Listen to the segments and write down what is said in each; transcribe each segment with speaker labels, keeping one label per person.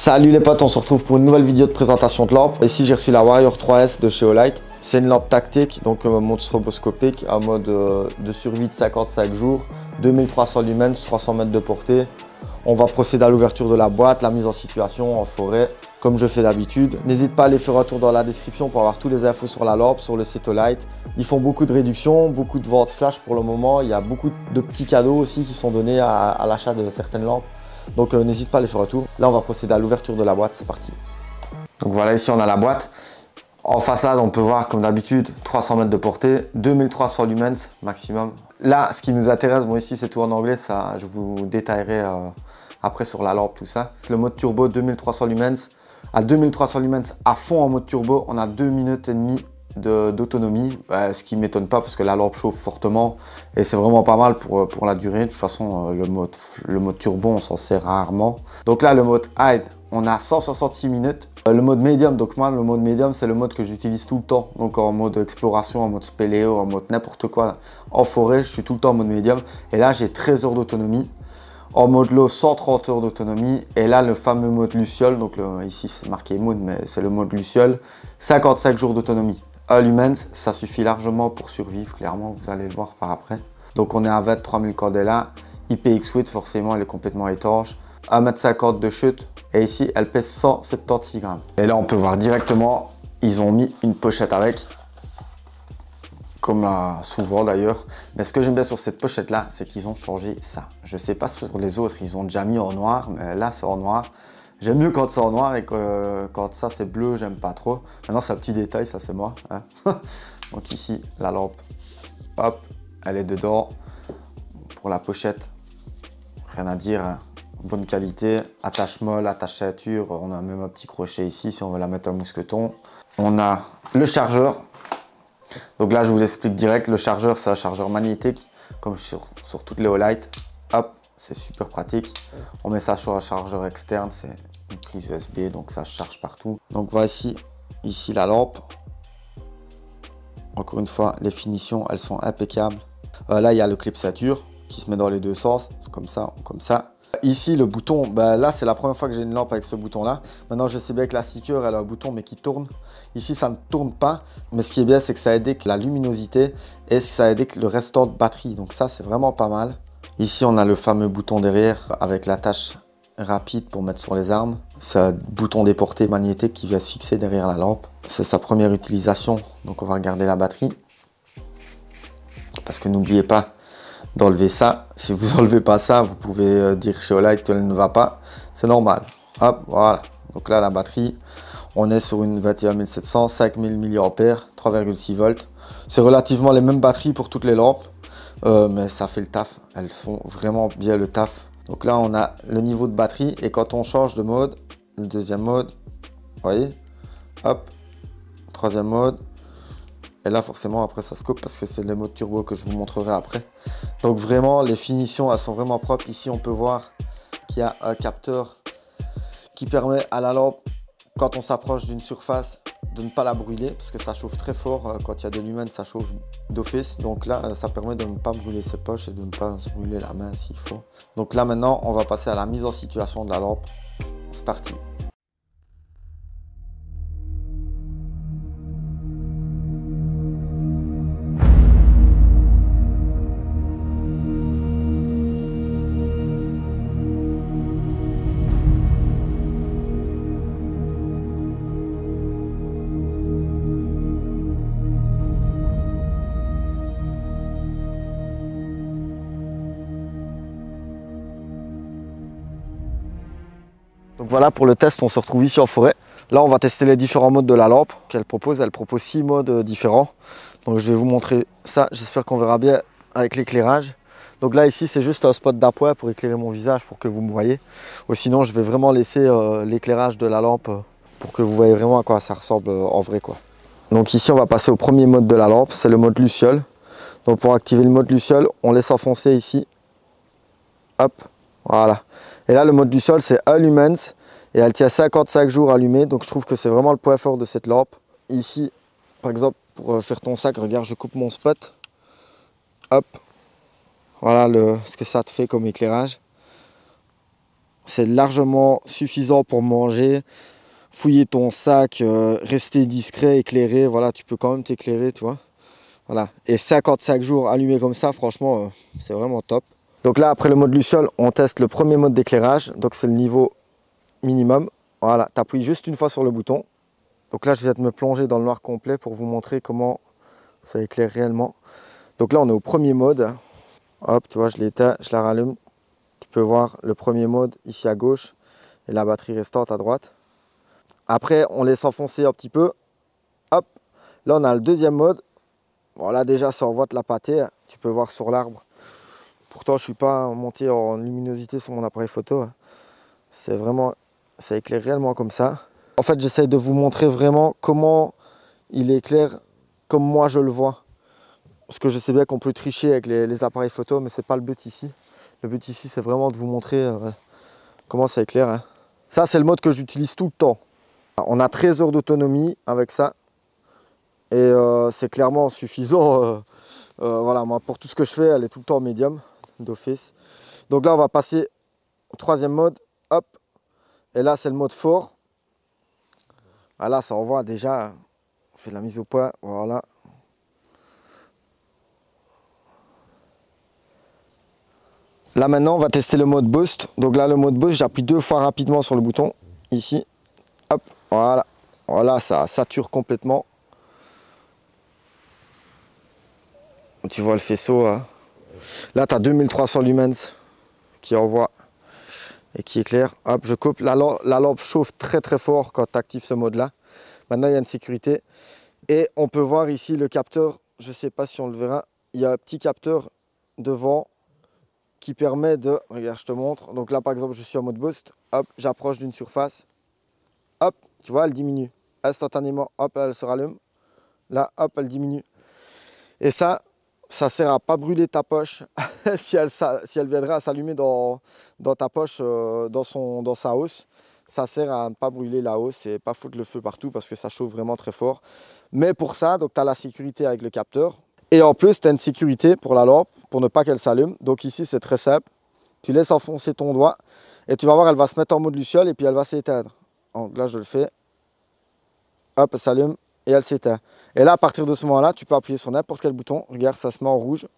Speaker 1: Salut les potes, on se retrouve pour une nouvelle vidéo de présentation de lampe. Ici j'ai reçu la Warrior 3S de chez Olight. C'est une lampe tactique, donc montre stroboscopique, en mode de survie de 55 jours, 2300 lumens, 300 mètres de portée. On va procéder à l'ouverture de la boîte, la mise en situation en forêt, comme je fais d'habitude. N'hésite pas à aller faire un tour dans la description pour avoir tous les infos sur la lampe, sur le site Olight. Ils font beaucoup de réductions, beaucoup de ventes flash pour le moment. Il y a beaucoup de petits cadeaux aussi qui sont donnés à l'achat de certaines lampes. Donc n'hésite pas à aller faire un tour. Là on va procéder à l'ouverture de la boîte, c'est parti. Donc voilà, ici on a la boîte. En façade on peut voir comme d'habitude 300 mètres de portée, 2300 lumens maximum. Là ce qui nous intéresse, bon ici c'est tout en anglais, ça je vous détaillerai après sur la lampe tout ça. Le mode turbo 2300 lumens. À 2300 lumens à fond en mode turbo, on a 2 minutes et demie d'autonomie, ce qui ne m'étonne pas parce que la lampe chauffe fortement et c'est vraiment pas mal pour la durée. De toute façon le mode turbo on s'en sert rarement. Donc là le mode high on a 166 minutes. Le mode médium, donc moi le mode médium c'est le mode que j'utilise tout le temps, donc en mode exploration, en mode spéléo, en mode n'importe quoi en forêt, je suis tout le temps en mode médium et là j'ai 13 heures d'autonomie. En mode low, 130 heures d'autonomie. Et là, le fameux mode Luciole, donc ici c'est marqué mode, mais c'est le mode Luciole, 55 jours d'autonomie. Un lumens, ça suffit largement pour survivre, clairement, vous allez le voir par après. Donc on est à 23 000 candela, IPX8, forcément, elle est complètement étanche. 1,50 m de chute, et ici, elle pèse 176 grammes. Et là, on peut voir directement, ils ont mis une pochette avec. Comme souvent d'ailleurs. Mais ce que j'aime bien sur cette pochette là, c'est qu'ils ont changé ça. Je sais pas sur les autres, ils ont déjà mis en noir, mais là c'est en noir. J'aime mieux quand c'est en noir et que quand ça c'est bleu, j'aime pas trop. Maintenant c'est un petit détail, ça c'est moi. Hein. Donc ici, la lampe, hop, elle est dedans. Pour la pochette, rien à dire, hein. Bonne qualité, attache molle, attache ceinture. On a même un petit crochet ici si on veut la mettre en mousqueton. On a le chargeur. Donc là, je vous explique direct, le chargeur, c'est un chargeur magnétique, comme sur toutes les Olight. Hop, c'est super pratique. On met ça sur un chargeur externe, c'est une prise USB, donc ça charge partout. Donc voici ici la lampe. Encore une fois, les finitions, elles sont impeccables. Là, il y a le clip ceinture qui se met dans les deux sens, comme ça, comme ça. Ici, le bouton, là, c'est la première fois que j'ai une lampe avec ce bouton-là. Maintenant, je sais bien que la Seeker, elle a un bouton, mais qui tourne. Ici, ça ne tourne pas. Mais ce qui est bien, c'est que ça aide la luminosité et ça aide le restore de batterie. Donc ça, c'est vraiment pas mal. Ici, on a le fameux bouton derrière avec l'attache rapide pour mettre sur les armes. C'est un bouton déporté magnétique qui vient se fixer derrière la lampe. C'est sa première utilisation. Donc, on va regarder la batterie. Parce que n'oubliez pas d'enlever ça. Si vous enlevez pas ça, vous pouvez dire chez Olight qu'elle ne va pas. C'est normal. Hop, voilà. Donc là, la batterie, on est sur une 21700, 5000 mAh, 3,6 volts. C'est relativement les mêmes batteries pour toutes les lampes, mais ça fait le taf. Elles font vraiment bien le taf. Donc là, on a le niveau de batterie et quand on change de mode, le deuxième mode, vous voyez, hop, troisième mode. Et là, forcément, après, ça se coupe parce que c'est le mode turbo que je vous montrerai après. Donc, vraiment, les finitions, elles sont vraiment propres. Ici, on peut voir qu'il y a un capteur qui permet à la lampe, quand on s'approche d'une surface, de ne pas la brûler parce que ça chauffe très fort. Quand il y a des lumens, ça chauffe d'office. Donc là, ça permet de ne pas brûler ses poches et de ne pas se brûler la main s'il faut. Donc là, maintenant, on va passer à la mise en situation de la lampe. C'est parti. Donc voilà, pour le test, on se retrouve ici en forêt. Là, on va tester les différents modes de la lampe qu'elle propose. Elle propose 6 modes différents. Donc je vais vous montrer ça. J'espère qu'on verra bien avec l'éclairage. Donc là, ici, c'est juste un spot d'appoint pour éclairer mon visage pour que vous me voyez. Ou sinon, je vais vraiment laisser l'éclairage de la lampe pour que vous voyez vraiment à quoi ça ressemble en vrai, quoi. Donc ici, on va passer au premier mode de la lampe. C'est le mode Luciole. Donc pour activer le mode Luciole, on laisse enfoncer ici. Hop, voilà. Et là, le mode Luciole, c'est un lumens et elle tient 55 jours allumée. Donc, je trouve que c'est vraiment le point fort de cette lampe. Ici, par exemple, pour faire ton sac, regarde, je coupe mon spot. Hop, voilà ce que ça te fait comme éclairage. c'est largement suffisant pour manger, fouiller ton sac, rester discret, éclairé. Voilà, tu peux quand même t'éclairer, tu vois. Voilà. Et 55 jours allumé comme ça, franchement, c'est vraiment top. Donc là, après le mode luciole, on teste le premier mode d'éclairage. Donc c'est le niveau minimum. Voilà, tu appuies juste une fois sur le bouton. Donc là, je viens de me plonger dans le noir complet pour vous montrer comment ça éclaire réellement. Donc là, on est au premier mode. Hop, tu vois, je l'éteins, je la rallume. Tu peux voir le premier mode ici à gauche et la batterie restante à droite. Après, on laisse enfoncer un petit peu. Hop, là, on a le deuxième mode. Voilà, déjà, ça envoie de la pâtée. Tu peux voir sur l'arbre. Pourtant, je ne suis pas monté en luminosité sur mon appareil photo. C'est vraiment, ça éclaire réellement comme ça. En fait, j'essaye de vous montrer vraiment comment il éclaire comme moi je le vois. Parce que je sais bien qu'on peut tricher avec les appareils photo, mais ce n'est pas le but ici. Le but ici, c'est vraiment de vous montrer comment ça éclaire. Hein. Ça, c'est le mode que j'utilise tout le temps. On a 13 heures d'autonomie avec ça. Et c'est clairement suffisant. Voilà, moi, pour tout ce que je fais, elle est tout le temps médium d'office. Donc là, on va passer au troisième mode. Hop. Et là, c'est le mode fort. Ah, là, ça envoie déjà. On fait la mise au point. Voilà. Là maintenant on va tester le mode boost. Donc là le mode boost, j'appuie 2 fois rapidement sur le bouton, ici, hop, voilà, voilà, ça sature complètement. Tu vois le faisceau, hein. Là tu as 2300 lumens qui envoie et qui éclaire. Hop, je coupe, la lampe chauffe très très fort quand tu actives ce mode là. Maintenant il y a une sécurité et on peut voir ici le capteur, je ne sais pas si on le verra, il y a un petit capteur devant qui permet de, regarde je te montre, donc là par exemple je suis en mode boost, hop, j'approche d'une surface, hop, tu vois elle diminue, instantanément, hop, elle se rallume, là, hop, elle diminue. Et ça sert à pas brûler ta poche si elle viendrait à s'allumer dans ta poche, dans sa hausse, ça sert à ne pas brûler la hausse et pas foutre le feu partout parce que ça chauffe vraiment très fort. Mais pour ça, donc tu as la sécurité avec le capteur. Et en plus, tu as une sécurité pour la lampe, pour ne pas qu'elle s'allume. Donc ici, c'est très simple. Tu laisses enfoncer ton doigt et tu vas voir, elle va se mettre en mode luciole et puis elle va s'éteindre. Donc là, je le fais. Hop, elle s'allume et elle s'éteint. Et là, à partir de ce moment-là, tu peux appuyer sur n'importe quel bouton. Regarde, ça se met en rouge.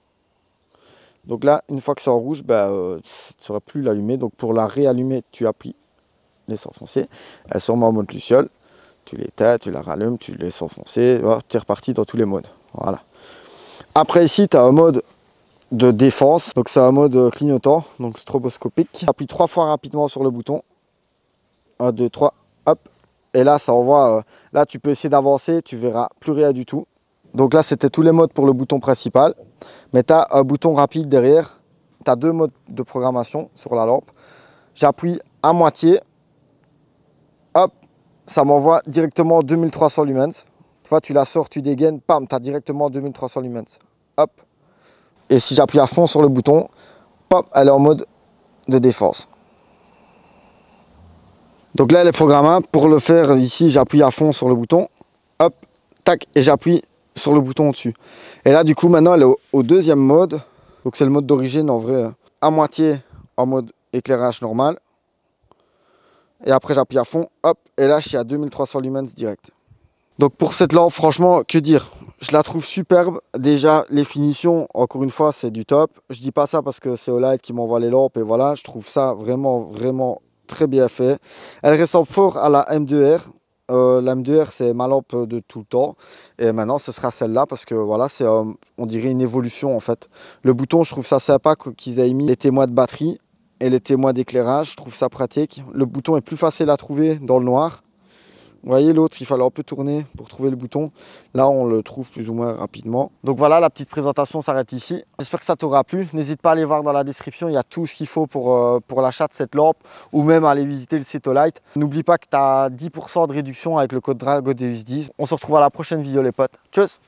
Speaker 1: Donc là, une fois que c'est en rouge, ben, tu ne sauras plus l'allumer. Donc pour la réallumer, tu appuies, laisse enfoncer. Elle se remet en mode luciole. Tu l'éteins, tu la rallumes, tu laisses enfoncer. Tu es reparti dans tous les modes. Voilà. Après ici, tu as un mode de défense, donc c'est un mode clignotant, donc stroboscopique. Appuie 3 fois rapidement sur le bouton. 1, 2, 3, hop. Et là, ça envoie, là tu peux essayer d'avancer, tu verras plus rien du tout. Donc là, c'était tous les modes pour le bouton principal. Mais tu as un bouton rapide derrière. Tu as 2 modes de programmation sur la lampe. J'appuie à moitié. Hop, ça m'envoie directement 2300 lumens. Tu vois, tu la sors, tu dégaines, pam, tu as directement 2300 lumens. Hop. Et si j'appuie à fond sur le bouton, pop, elle est en mode de défense. Donc là, elle est programmable. Pour le faire, ici, j'appuie à fond sur le bouton. Hop, tac, et j'appuie sur le bouton au-dessus. Et là, du coup, maintenant, elle est au deuxième mode. Donc c'est le mode d'origine, en vrai, à moitié en mode éclairage normal. Et après, j'appuie à fond, hop, et là, je suis à 2300 lumens direct. Donc pour cette lampe, franchement, que dire? Je la trouve superbe. Déjà, les finitions, encore une fois, c'est du top. Je dis pas ça parce que c'est Olight qui m'envoie les lampes et voilà. Je trouve ça vraiment, vraiment très bien fait. Elle ressemble fort à la M2R. La M2R, c'est ma lampe de tout le temps. Et maintenant, ce sera celle-là parce que voilà, c'est, on dirait une évolution en fait. Le bouton, je trouve ça sympa qu'ils aient mis les témoins de batterie et les témoins d'éclairage. Je trouve ça pratique. Le bouton est plus facile à trouver dans le noir. Vous voyez, l'autre, il fallait un peu tourner pour trouver le bouton. Là, on le trouve plus ou moins rapidement. Donc voilà, la petite présentation s'arrête ici. J'espère que ça t'aura plu. N'hésite pas à aller voir dans la description. Il y a tout ce qu'il faut pour l'achat de cette lampe ou même à aller visiter le site Olight. N'oublie pas que tu as 10% de réduction avec le code DRAGODEUS10. On se retrouve à la prochaine vidéo, les potes. Tchuss!